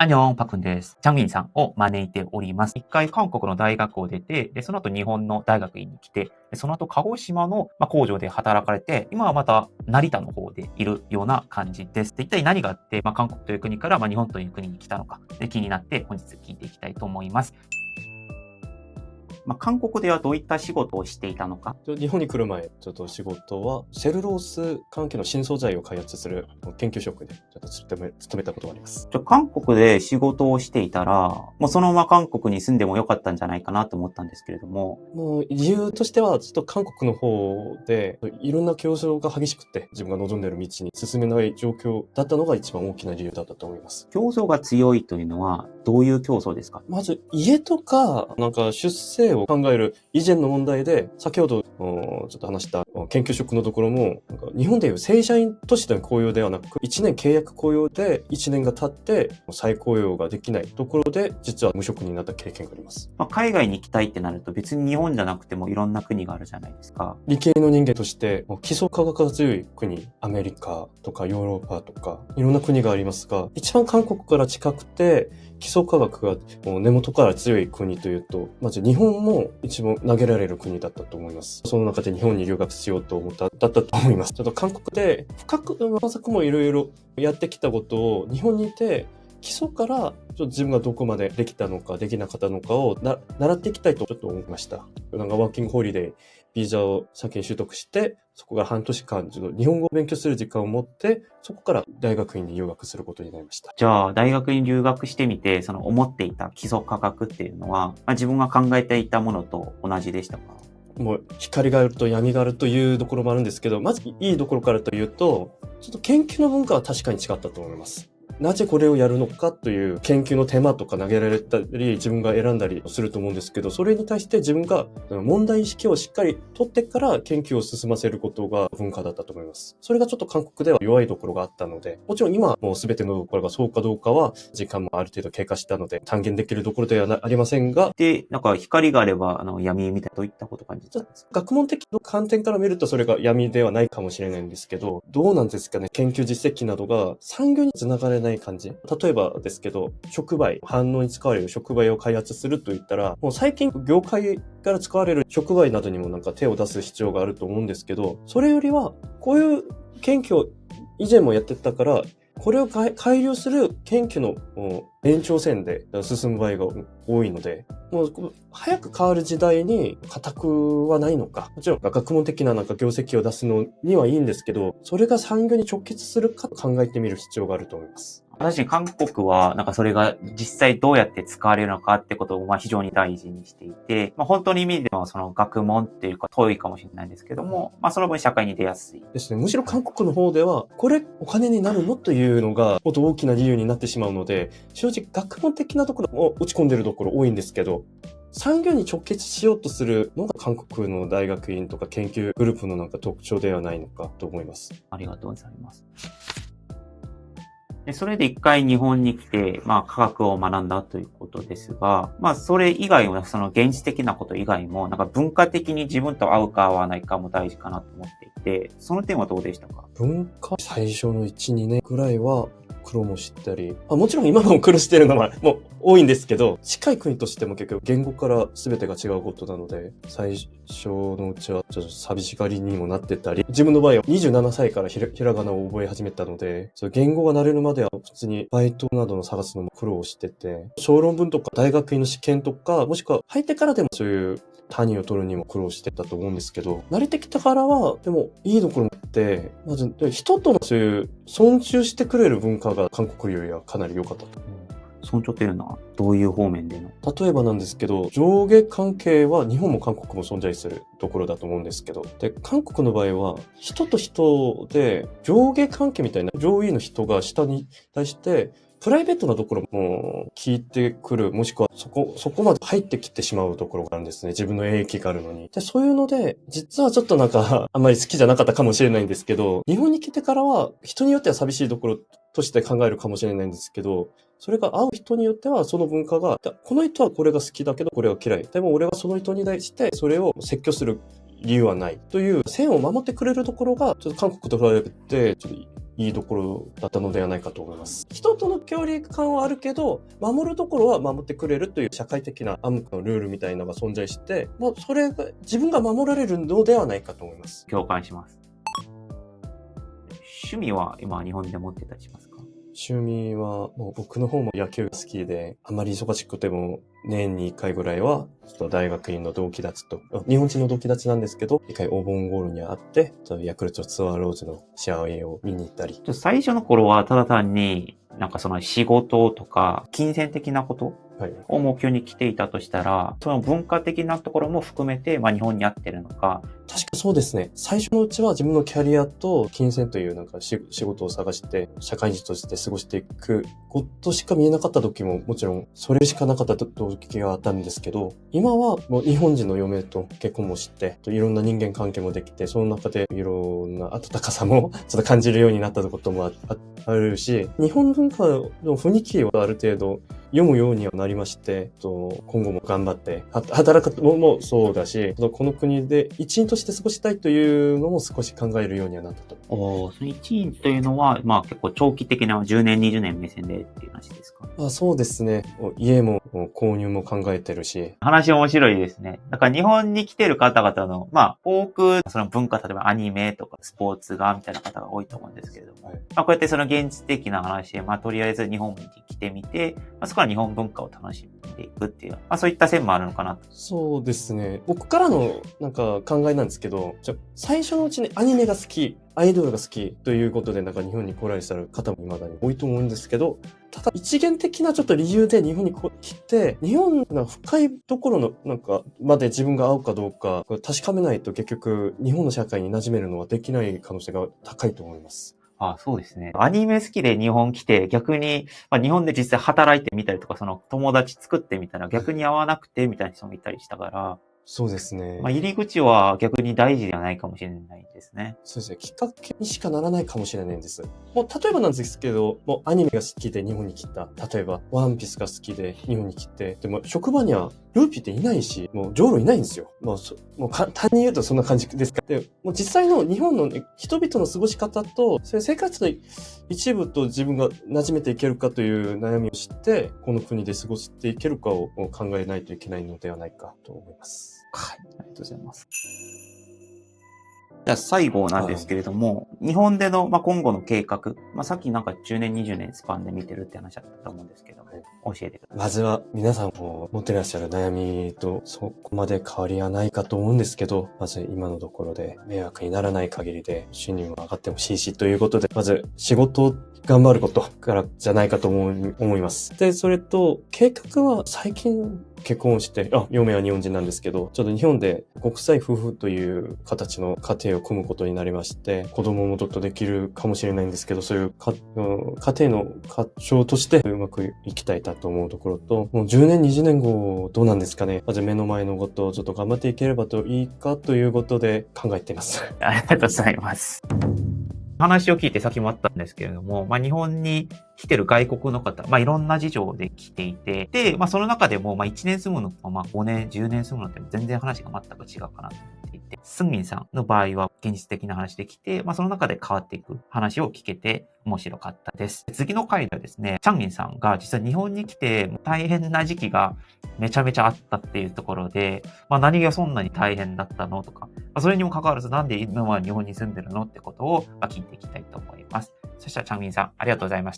アニョン、パクンです。チャンミンさんを招いております。一回韓国の大学を出て、その後日本の大学院に来て、その後鹿児島の工場で働かれて、今はまた成田の方でいるような感じです。一体何があって、韓国という国から日本という国に来たのか、気になって本日聞いていきたいと思います。韓国ではどういった仕事をしていたのか。日本に来る前、ちょっと仕事はセルロース関係の新素材を開発する研究職でちょっと勤めたことがあります。韓国で仕事をしていたら、もうそのまま韓国に住んでもよかったんじゃないかなと思ったんですけれども。もう理由としては、ちょっと韓国の方でいろんな競争が激しくて、自分が望んでいる道に進めない状況だったのが一番大きな理由だったと思います。競争が強いというのはどういう競争ですか？まず家とか、出生を考える以前の問題で、先ほどちょっと話した研究職のところも、日本でいう正社員としての雇用ではなく、1年契約雇用で1年が経って再雇用ができないところで、実は無職になった経験があります。海外に行きたいってなると別に日本じゃなくてもいろんな国があるじゃないですか。理系の人間として基礎科学が強い国、アメリカとかヨーロッパとかいろんな国がありますが、一番韓国から近くて基礎科学が根元から強い国というと、まず日本も一番投げられる国だったと思います。その中で日本に留学しようとだったと思います。ちょっと韓国で深くもいろいろやってきたことを日本にいて、基礎から自分がどこまでできたのかできなかったのかを習っていきたいとちょっと思いました。ワーキングホリデー、ビザを先に取得して、そこから半年間、日本語を勉強する時間を持って、そこから大学院に留学することになりました。じゃあ、大学に留学してみて、思っていた基礎科学っていうのは、自分が考えていたものと同じでしたか？もう光があると闇があるというところもあるんですけど、まずいいところからというと、ちょっと研究の文化は確かに違ったと思います。なぜこれをやるのかという研究の手間とか投げられたり、自分が選んだりすると思うんですけど、それに対して自分が問題意識をしっかり取ってから研究を進ませることが文化だったと思います。それがちょっと韓国では弱いところがあったので、もちろん今もう全てのところがそうかどうかは時間もある程度経過したので、単言できるところではありませんが。で、光があれば闇みたいな、どういったこと感じたんですか？学問的な観点から見るとそれが闇ではないかもしれないんですけど、どうなんですかね、研究実績などが産業につながれない感じ。例えばですけど、触媒、反応に使われる触媒を開発するといったら、もう最近業界から使われる触媒などにも手を出す必要があると思うんですけど、それよりは、こういう研究を以前もやってたから、これを改良する研究の延長線で進む場合が多いので、もう早く変わる時代に固くはないのか。もちろん学問的な業績を出すのにはいいんですけど、それが産業に直結するか考えてみる必要があると思います。私、韓国は、それが実際どうやって使われるのかってことを、非常に大事にしていて、本当に意味では、学問っていうか遠いかもしれないんですけども、その分社会に出やすい。ですね。むしろ韓国の方では、これお金になるのというのが、もっと大きな理由になってしまうので、正直学問的なところも落ち込んでるところ多いんですけど、産業に直結しようとするのが韓国の大学院とか研究グループの特徴ではないのかと思います。ありがとうございます。でそれで一回日本に来て、科学を学んだということですが、それ以外も、現実的なこと以外も、文化的に自分と合うか合わないかも大事かなと思っていて、その点はどうでしたか？文化、最初の1、2年くらいは苦労もしたり、もちろん今も苦労しているのはもう多いんですけど、近い国としても結局言語から全てが違うことなので、最初のうちはちょっと寂しがりにもなってたり、自分の場合は27歳からひらがなを覚え始めたので、言語が慣れるまでは普通にバイトなどの探すのも苦労してて、小論文とか大学院の試験とか、もしくは入ってからでもそういう単位を取るにも苦労してたと思うんですけど、慣れてきたからは、でもいいところもあって、まず人とのそういう尊重してくれる文化が韓国よりはかなり良かったと。尊重というのはどういう方面での？例えばなんですけど、上下関係は日本も韓国も存在するところだと思うんですけど、で、韓国の場合は人と人で上下関係みたいな上位の人が下に対してプライベートなところも聞いてくる、もしくはそこまで入ってきてしまうところがあるんですね。自分の影響があるのに。で、そういうので、実はちょっとあんまり好きじゃなかったかもしれないんですけど、日本に来てからは人によっては寂しいところとして考えるかもしれないんですけど、それが合う人によってはその文化が、この人はこれが好きだけどこれは嫌い。でも俺はその人に対してそれを説教する理由はない。という線を守ってくれるところが、ちょっと韓国と比べて、ちょっといいところだったのではないかと思います。人との距離感はあるけど、守るところは守ってくれるという社会的な暗黙のルールみたいなのが存在して、それが自分が守られるのではないかと思います。共感します。趣味は今日本で持ってたりしますか？趣味は、もう僕の方も野球が好きで、あまり忙しくても年に1回ぐらいは、ちょっと大学院の同期たちと、日本人の同期たちなんですけど、一回お盆頃に会って、ヤクルトスワローズの試合を見に行ったり。最初の頃はただ単に、なんかその仕事とか、金銭的なことを目標に来ていたとしたら、その文化的なところも含めて、日本に合ってるのか。確かそうですね。最初のうちは自分のキャリアと金銭というなんか仕事を探して、社会人として過ごしていくことしか見えなかった時も、もちろんそれしかなかった時があったんですけど、今はもう日本人の嫁と結婚もして、いろんな人間関係もできて、その中でいろんな温かさもちょっと感じるようになったこともあるし、日本文化の雰囲気をある程度読むようにはなりまして、今後も頑張って、働くのもそうだし、この国で一員として過ごしたいというのも少し考えるようにはなったと。その一員というのは、結構長期的な10年、20年目線でっていう話ですか？そうですね。家も購入も考えてるし。話面白いですね。だから日本に来てる方々の、多くその文化、例えばアニメとかスポーツがみたいな方が多いと思うんですけれども、こうやってその現実的な話で、とりあえず日本に来てみて、そこから日本文化を楽しんでいくっていう、そういった線もあるのかなと。そうですね。僕からのなんか考えなんですけど、最初のうちにアニメが好き、アイドルが好きということでなんか日本に来られてる方も未だに多いと思うんですけど、ただ一元的なちょっと理由で日本に来て、日本が深いところのなんかまで自分が合うかどうか確かめないと結局日本の社会に馴染めるのはできない可能性が高いと思います。そうですね。アニメ好きで日本来て逆に、日本で実際働いてみたりとか、その友達作ってみたら逆に合わなくてみたいな人もいたりしたから、そうですね。入り口は逆に大事ではないかもしれないですね。そうですね。きっかけにしかならないかもしれないんです。もう例えばなんですけど、もうアニメが好きで日本に来た。例えば、ワンピースが好きで日本に来て。でも職場にはルーピーっていないし、もうジョーロいないんですよ。もう簡単に言うとそんな感じですか。で、もう実際の日本の人々の過ごし方と、それ生活の一部と自分が馴染めていけるかという悩みを知って、この国で過ごしていけるかを考えないといけないのではないかと思います。はい、ありがとうございます。じゃあ最後なんですけれども、日本での、今後の計画、さっきなんか10年、20年スパンで見てるって話だったと思うんですけど、教えてください。まずは皆さんも持ってらっしゃる悩みとそこまで変わりはないかと思うんですけど、まず今のところで迷惑にならない限りで収入も上がってほしいしということで、まず仕事を頑張ることからじゃないかと思います。で、それと計画は最近結婚して、嫁は日本人なんですけど、ちょっと日本で国際夫婦という形の家庭を組むことになりまして、子供もちょっとできるかもしれないんですけど、そういう家庭の家長としてうまくいきたいなと思うところと、もう10年、20年後どうなんですかね。まず目の前のことをちょっと頑張っていければといいかということで考えています。ありがとうございます。話を聞いて先もあったんですけれども、日本に来てる外国の方、いろんな事情で来ていて、で、その中でも、1年住むのと、5年、10年住むのって全然話が全く違うかなと思っていて、スンミンさんの場合は現実的な話できて、その中で変わっていく話を聞けて面白かったです。次の回ではですね、チャンミンさんが実は日本に来て大変な時期がめちゃめちゃあったっていうところで、何がそんなに大変だったのとか、それにも関わらずなんで今は日本に住んでるのってことを聞いていきたいと思います。そしたらチャンミンさん、ありがとうございました。